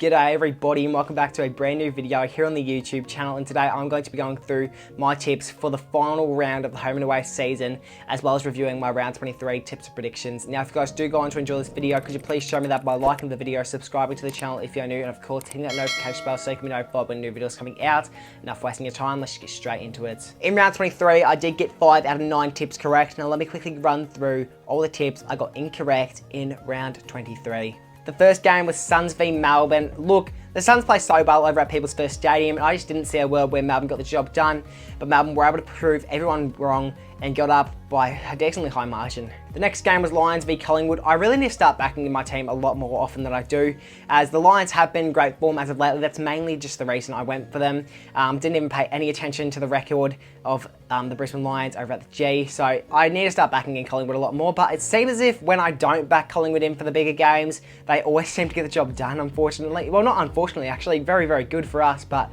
G'day everybody and welcome back to a brand new video here on the YouTube channel, and today I'm going to be going through my tips for the final round of the home and away season, as well as reviewing my round 23 tips and predictions. Now if you guys do go on to enjoy this video, could you please show me that by liking the video, subscribing to the channel if you're new, and of course hitting that notification bell so you can be notified when new videos coming out. Enough wasting your time, let's just get straight into it. In round 23 I did get 5 out of 9 tips correct. Now let me quickly run through all the tips I got incorrect in round 23. The first game was Swans v Melbourne. Look, the Swans play so well over at People's First Stadium, and I just didn't see a world where Melbourne got the job done, but Melbourne were able to prove everyone wrong and got up by a decently high margin. The next game was Lions v Collingwood. I really need to start backing my team a lot more often than I do, as the Lions have been in great form as of lately. That's mainly just the reason I went for them. Didn't even pay any attention to the record of the Brisbane Lions over at the G, so I need to start backing in Collingwood a lot more, but it seems as if when I don't back Collingwood in for the bigger games, they always seem to get the job done, unfortunately. Well, not unfortunately, actually, very, very good for us, but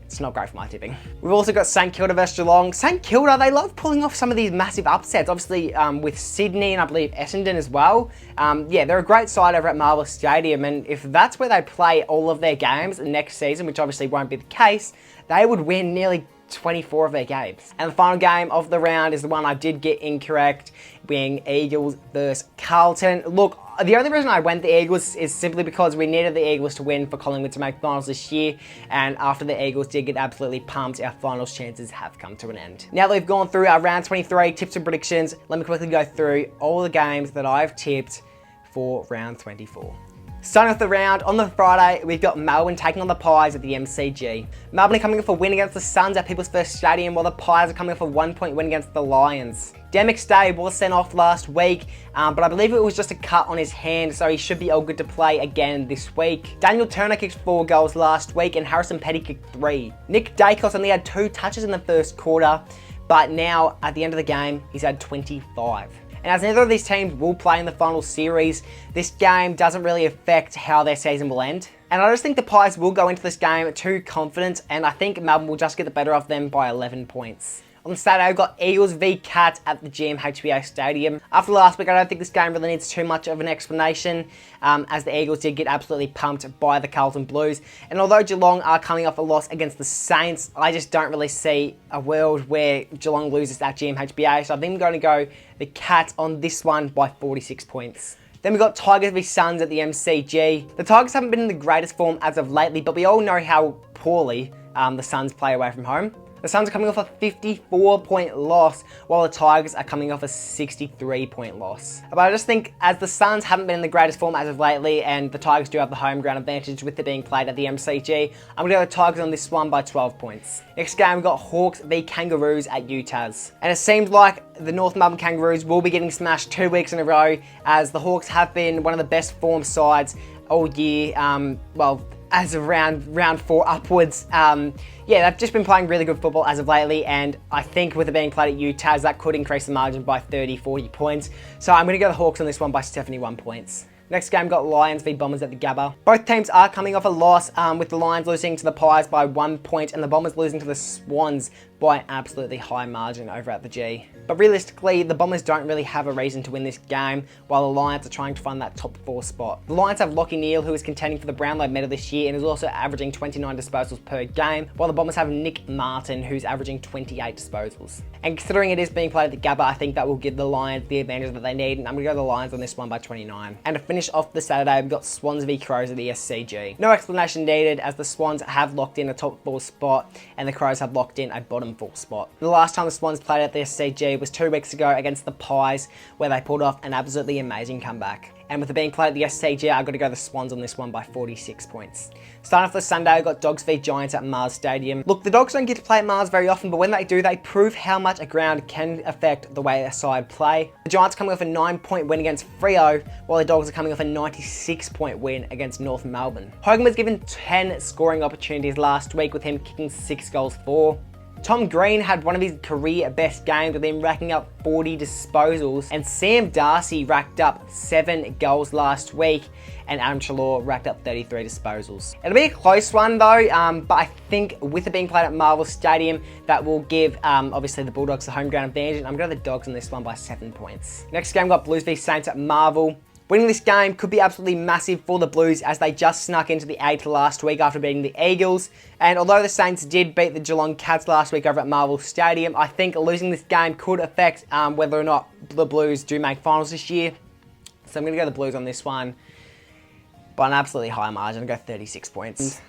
it's not great for my tipping. We've also got St Kilda versus Geelong. St Kilda, they love pulling off some of these massive upsets, obviously with Sydney and I believe Essendon as well. Yeah, they're a great side over at Marvel Stadium, and if that's where they play all of their games next season, which obviously won't be the case, they would win nearly 24 of their games. And the final game of the round is the one I did get incorrect, being Eagles versus Carlton. Look, the only reason I went the Eagles is simply because we needed the Eagles to win for Collingwood to make finals this year, and after the Eagles did get absolutely pumped, our finals chances have come to an end. Now that we've gone through our round 23 tips and predictions, let me quickly go through all the games that I've tipped for round 24. Starting off the round, on the Friday, we've got Melbourne taking on the Pies at the MCG. Melbourne are coming off a win against the Suns at People's First Stadium, while the Pies are coming off a 1-point win against the Lions. Demick's Day was sent off last week, but I believe it was just a cut on his hand, so he should be all good to play again this week. Daniel Turner kicked 4 goals last week, and Harrison Petty kicked 3. Nick Dacos only had 2 touches in the first quarter, but now, at the end of the game, he's had 25. And as neither of these teams will play in the final series, this game doesn't really affect how their season will end. And I just think the Pies will go into this game too confident, and I think Melbourne will just get the better of them by 11 points. On Saturday, we've got Eagles v Cats at the GMHBA Stadium. After last week, I don't think this game really needs too much of an explanation, as the Eagles did get absolutely pumped by the Carlton Blues. And although Geelong are coming off a loss against the Saints, I just don't really see a world where Geelong loses at GMHBA. So I think I'm going to go the Cats on this one by 46 points. Then we've got Tigers v Suns at the MCG. The Tigers haven't been in the greatest form as of lately, but we all know how poorly the Suns play away from home. The Suns are coming off a 54-point loss, while the Tigers are coming off a 63-point loss. But I just think, as the Suns haven't been in the greatest form as of lately, and the Tigers do have the home ground advantage with it being played at the MCG, I'm going to go with the Tigers on this one by 12 points. Next game, we've got Hawks v Kangaroos at UTAS. And it seems like the North Melbourne Kangaroos will be getting smashed 2 weeks in a row, as the Hawks have been one of the best form sides all year. Well, as of round 4 upwards. Yeah, they've just been playing really good football as of lately, and I think with it being played at UTAS, that could increase the margin by 30-40 points. So I'm going to go the Hawks on this one by 71 points. Next game, got Lions v Bombers at the Gabba. Both teams are coming off a loss, with the Lions losing to the Pies by 1 point and the Bombers losing to the Swans by an absolutely high margin over at the G. But realistically, the Bombers don't really have a reason to win this game, while the Lions are trying to find that top 4 spot. The Lions have Lachie Neale, who is contending for the Brownlow medal this year and is also averaging 29 disposals per game, while the Bombers have Nick Martin, who's averaging 28 disposals. And considering it is being played at the Gabba, I think that will give the Lions the advantage that they need, and I'm going to go the Lions on this one by 29. And to finish off the Saturday, we've got Swans v Crows at the SCG. No explanation needed, as the Swans have locked in a top 4 spot and the Crows have locked in a bottom 4 spot. The last time the Swans played at the SCG was 2 weeks ago against the Pies, where they pulled off an absolutely amazing comeback. And with it being played at the SCG, I've got to go the Swans on this one by 46 points. Starting off the Sunday, we've got Dogs v Giants at Mars Stadium. Look, the Dogs don't get to play at Mars very often, but when they do, they prove how much a ground can affect the way a side play. The Giants are coming off a 9-point win against Freo, while the Dogs are coming off a 96-point win against North Melbourne. Hogan was given 10 scoring opportunities last week, with him kicking 6 goals for. Tom Green had one of his career best games, with him racking up 40 disposals, and Sam Darcy racked up 7 goals last week, and Adam Treloar racked up 33 disposals. It'll be a close one though, but I think with it being played at Marvel Stadium, that will give obviously the Bulldogs the home ground advantage, and I'm going to go the Dogs on this one by 7 points. Next game, we've got Blues v Saints at Marvel. Winning this game could be absolutely massive for the Blues as they just snuck into the 8 last week after beating the Eagles. And although the Saints did beat the Geelong Cats last week over at Marvel Stadium, I think losing this game could affect whether or not the Blues do make finals this year. So I'm going to go the Blues on this one by an absolutely high margin. I'll go 36 points.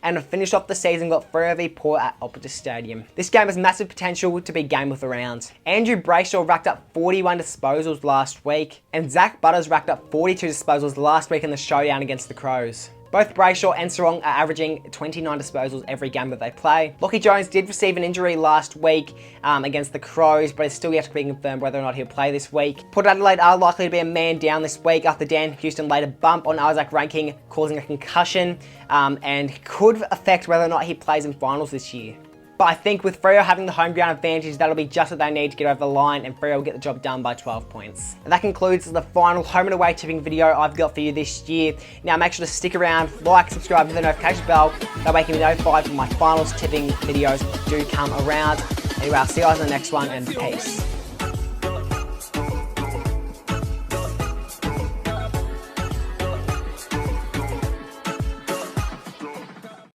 And to finish off the season, got Freo v Port at Optus Stadium. This game has massive potential to be game of the round. Andrew Brayshaw racked up 41 disposals last week, and Zach Butters racked up 42 disposals last week in the showdown against the Crows. Both Brayshaw and Sarong are averaging 29 disposals every game that they play. Lachie Jones did receive an injury last week against the Crows, but it's still yet to be confirmed whether or not he'll play this week. Port Adelaide are likely to be a man down this week after Dan Houston laid a bump on Isaac Ranking, causing a concussion, and could affect whether or not he plays in finals this year. But I think with Freo having the home ground advantage, that'll be just what they need to get over the line, and Freo will get the job done by 12 points. And that concludes the final home and away tipping video I've got for you this year. Now make sure to stick around, like, subscribe, with the notification bell. That way you can be notified when my finals tipping videos do come around. Anyway, I'll see you guys in the next one, and peace.